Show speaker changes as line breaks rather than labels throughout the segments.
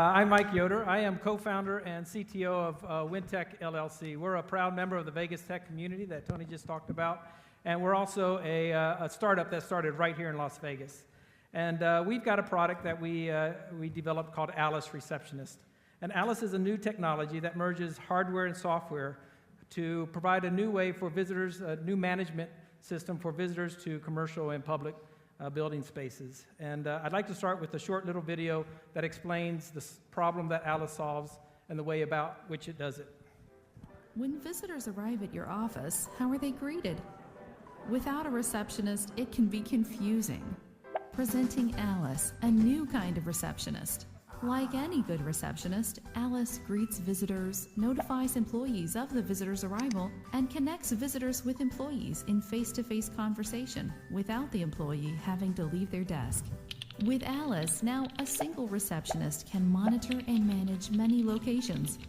I'm Mike Yoder. I am co-founder and CTO of Wintech LLC. We're a proud member of the Vegas tech community that Tony just talked about, and we're also a startup that started right here in Las Vegas. And we've got a product that we developed called Alice Receptionist. And Alice is a new technology that merges hardware and software to provide a new way for visitors, a new management system for visitors to commercial and public building spaces. And I'd like to start with a short little video that explains the problem that Alice solves and the way about which it does it.
When visitors arrive at your office, how are they greeted? Without a receptionist, it can be confusing. Presenting Alice, a new kind of receptionist. Like any good receptionist, Alice greets visitors, notifies employees of the visitor's arrival, and connects visitors with employees in face-to-face conversation without the employee having to leave their desk. With Alice, now a single receptionist can monitor and manage many locations.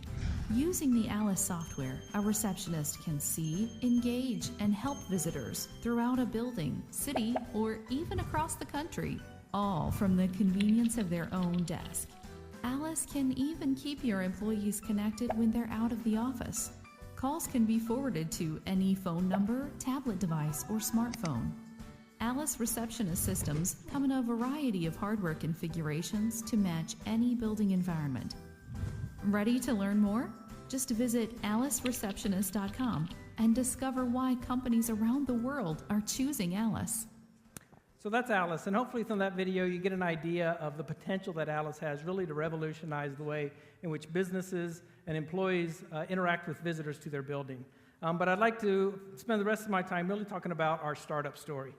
Using the Alice software, a receptionist can see, engage, and help visitors throughout a building, city, or even across the country, all from the convenience of their own desk. Alice can even keep your employees connected when they're out of the office. Calls can be forwarded to any phone number, tablet device, or smartphone. Alice Receptionist systems come in a variety of hardware configurations to match any building environment. Ready to learn more? Just visit alicereceptionist.com and discover why companies around the world are choosing Alice.
So that's Alice, and hopefully from that video you get an idea of the potential that Alice has really to revolutionize the way in which businesses and employees interact with visitors to their building. But I'd like to spend the rest of my time really talking about our startup story.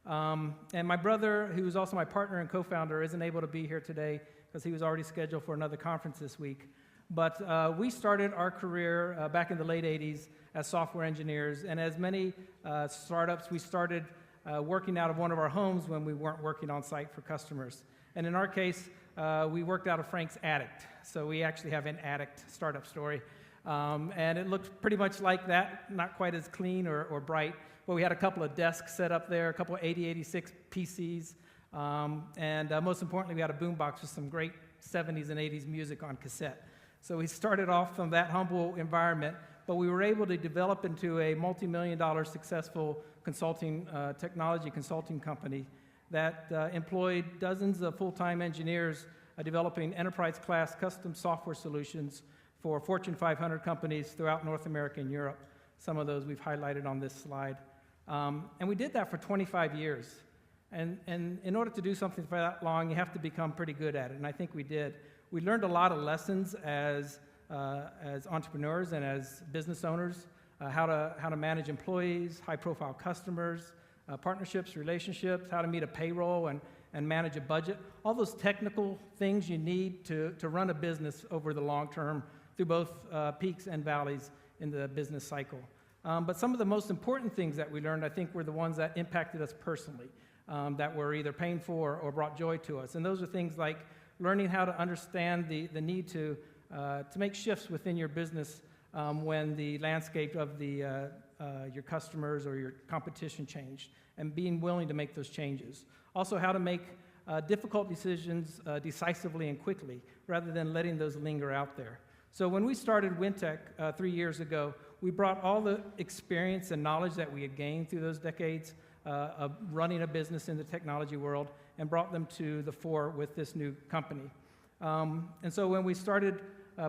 And my brother, who's also my partner and co-founder, isn't able to be here today because he was already scheduled for another conference this week. But we started our career back in the late 80s as software engineers, and as many startups, we started working out of one of our homes when we weren't working on site for customers. And in our case, we worked out of Frank's attic. So we actually have an attic startup story. And it looked pretty much like that, not quite as clean or bright, but we had a couple of desks set up there, a couple of 8086 PCs, and most importantly, we had a boombox with some great 70s and 80s music on cassette. So we started off from that humble environment, but we were able to develop into a multi-million-dollar successful technology consulting company that employed dozens of full-time engineers developing enterprise-class custom software solutions for Fortune 500 companies throughout North America and Europe. Some of those we've highlighted on this slide. And we did that for 25 years. And in order to do something for that long, you have to become pretty good at it, and I think we did. We learned a lot of lessons as entrepreneurs and as business owners, how to manage employees, high-profile customers, partnerships, relationships, how to meet a payroll and manage a budget, all those technical things you need to run a business over the long term through both peaks and valleys in the business cycle. But some of the most important things that we learned, I think, were the ones that impacted us personally, that were either painful or brought joy to us. And those are things like learning how to understand the need to make shifts within your business when the landscape of your customers or your competition changed, and being willing to make those changes. Also, how to make difficult decisions decisively and quickly, rather than letting those linger out there. So when we started Wintech 3 years ago, we brought all the experience and knowledge that we had gained through those decades of running a business in the technology world and brought them to the fore with this new company. And so when we started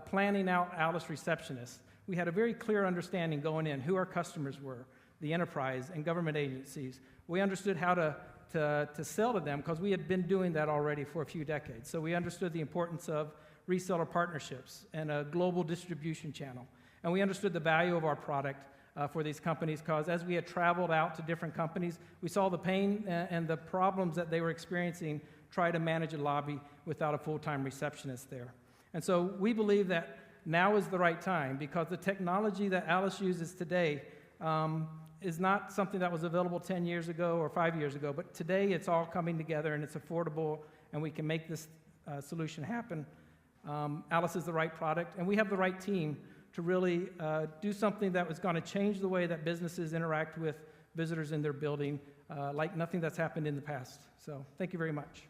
planning out Alice Receptionist, we had a very clear understanding going in who our customers were, the enterprise and government agencies. We understood how to sell to them because we had been doing that already for a few decades. So we understood the importance of reseller partnerships and a global distribution channel. And we understood the value of our product for these companies because as we had traveled out to different companies, we saw the pain and the problems that they were experiencing trying to manage a lobby without a full-time receptionist there. And so we believe that now is the right time because the technology that Alice uses today is not something that was available 10 years ago or 5 years ago, but today it's all coming together and it's affordable and we can make this solution happen. Alice is the right product and we have the right team to really do something that was going to change the way that businesses interact with visitors in their building like nothing that's happened in the past. So thank you very much.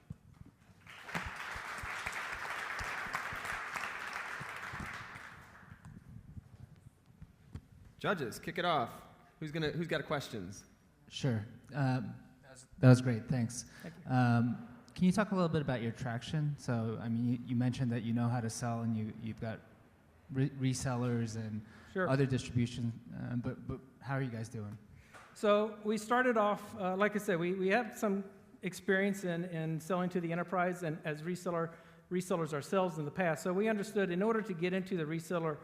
Judges, kick it off. Who's got questions?
Sure. That was great. Thanks.
Thank you.
Can you talk a little bit about your traction? So, I mean, you mentioned that you know how to sell, and you've got resellers and
Sure.
other distribution. But how are you guys doing?
So we started off, like I said, we have some experience in selling to the enterprise and as resellers ourselves in the past. So we understood in order to get into the reseller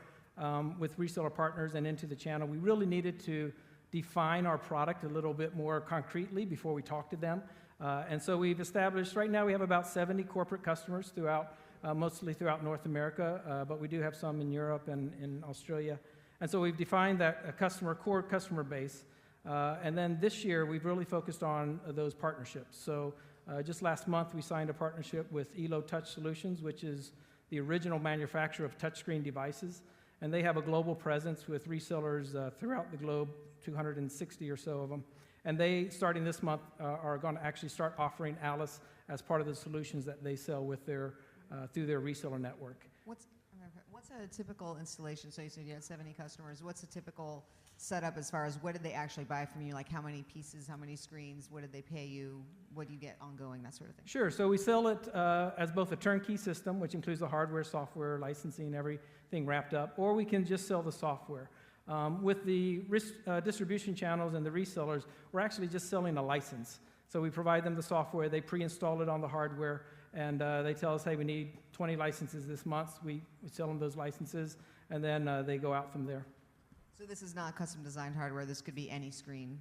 with reseller partners and into the channel, we really needed to define our product a little bit more concretely before we talk to them. And so we've established, right now we have about 70 corporate customers throughout, mostly throughout North America, but we do have some in Europe and in Australia. And so we've defined that core customer base. And then this year, we've really focused on those partnerships. So just last month, we signed a partnership with Elo Touch Solutions, which is the original manufacturer of touchscreen devices. And they have a global presence with resellers throughout the globe, 260 or so of them. And they, starting this month, are going to actually start offering Alice as part of the solutions that they sell with through their reseller network.
What's a typical installation? So you said you had 70 customers. What's a typical setup as far as what did they actually buy from you? Like how many pieces, how many screens, what did they pay you, what do you get ongoing, that sort of thing?
Sure. So we sell it as both a turnkey system, which includes the hardware, software, licensing, everything wrapped up, or we can just sell the software. With the distribution channels and the resellers, we're actually just selling a license. So we provide them the software, they pre-install it on the hardware, and they tell us, hey, we need 20 licenses this month. We sell them those licenses, and then they go out from there.
So this is not custom designed hardware. This could be any screen.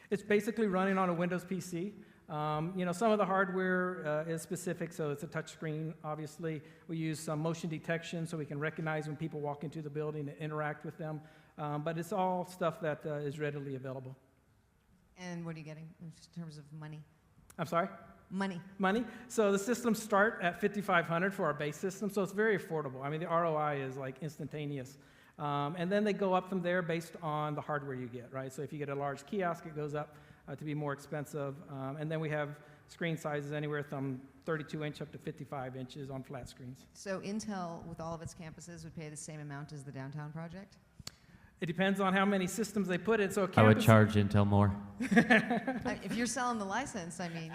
It's basically running on a Windows PC. Some of the hardware is specific, so it's a touch screen, obviously. We use some motion detection so we can recognize when people walk into the building and interact with them. But it's all stuff that is readily available.
And what are you getting in terms of money?
I'm sorry?
Money.
So the systems start at $5,500 for our base system, so it's very affordable. I mean, the ROI is like instantaneous. And then they go up from there based on the hardware you get, right? So if you get a large kiosk, it goes up to be more expensive. And then we have screen sizes anywhere from 32 inch up to 55 inches on flat screens.
So Intel, with all of its campuses, would pay the same amount as the downtown project?
It depends on how many systems they put in. So
I would charge Intel more.
If you're selling the license, I mean,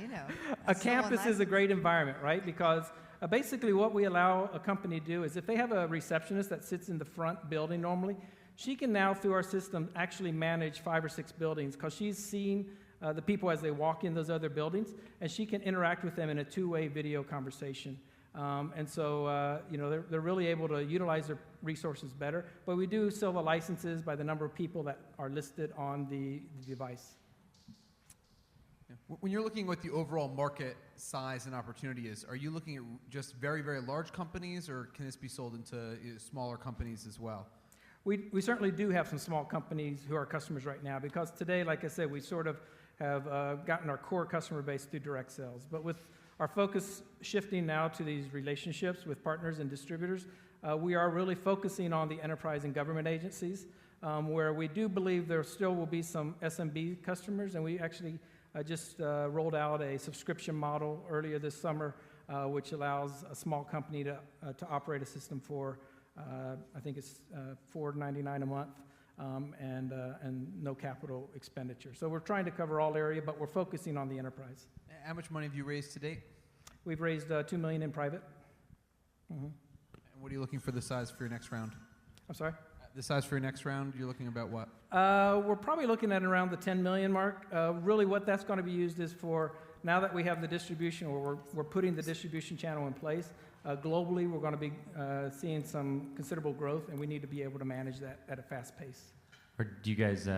A campus is a great environment, right? Because basically what we allow a company to do is if they have a receptionist that sits in the front building normally, she can now, through our system, actually manage 5 or 6 buildings because she's seeing the people as they walk in those other buildings, and she can interact with them in a two-way video conversation. And so, they're really able to utilize their resources better. But we do sell the licenses by the number of people that are listed on the device.
Yeah. When you're looking at what the overall market size and opportunity is, are you looking at just very, very large companies, or can this be sold into smaller companies as well?
We certainly do have some small companies who are customers right now because today, like I said, we sort of have gotten our core customer base through direct sales. But with our focus shifting now to these relationships with partners and distributors, we are really focusing on the enterprise and government agencies, where we do believe there still will be some SMB customers, and we actually just rolled out a subscription model earlier this summer, which allows a small company to operate a system for, I think it's $4.99 a month, and no capital expenditure. So we're trying to cover all area, but we're focusing on the enterprise.
How much money have you raised to date?
We've raised $2 million in private. Mm-hmm.
And what are you looking for the size for your next round?
I'm sorry?
The size for your next round, you're looking about what?
We're probably looking at around the 10 million mark. Really what that's going to be used is for, now that we have the distribution, or we're putting the distribution channel in place, globally we're going to be seeing some considerable growth, and we need to be able to manage that at a fast pace.
Or do you guys,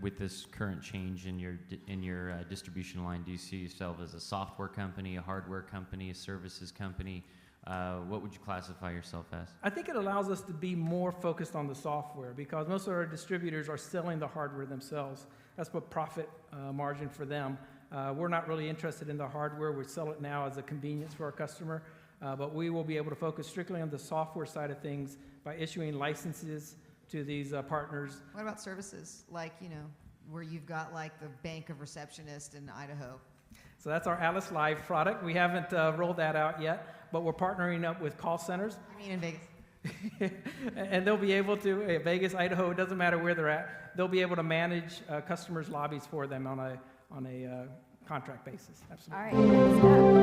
with this current change in your distribution line, do you see yourself as a software company, a hardware company, a services company? What would you classify yourself as?
I think it allows us to be more focused on the software because most of our distributors are selling the hardware themselves. That's what profit margin for them. We're not really interested in the hardware. We sell it now as a convenience for our customer, but we will be able to focus strictly on the software side of things by issuing licenses to these partners.
What about services, like, where you've got like the bank of receptionists in Idaho?
So that's our Alice Live product. We haven't rolled that out yet, but we're partnering up with call centers.
You mean in Vegas?
And they'll be able to, Vegas, Idaho, it doesn't matter where they're at, they'll be able to manage customers' lobbies for them on a contract basis. Absolutely.
All right, next up.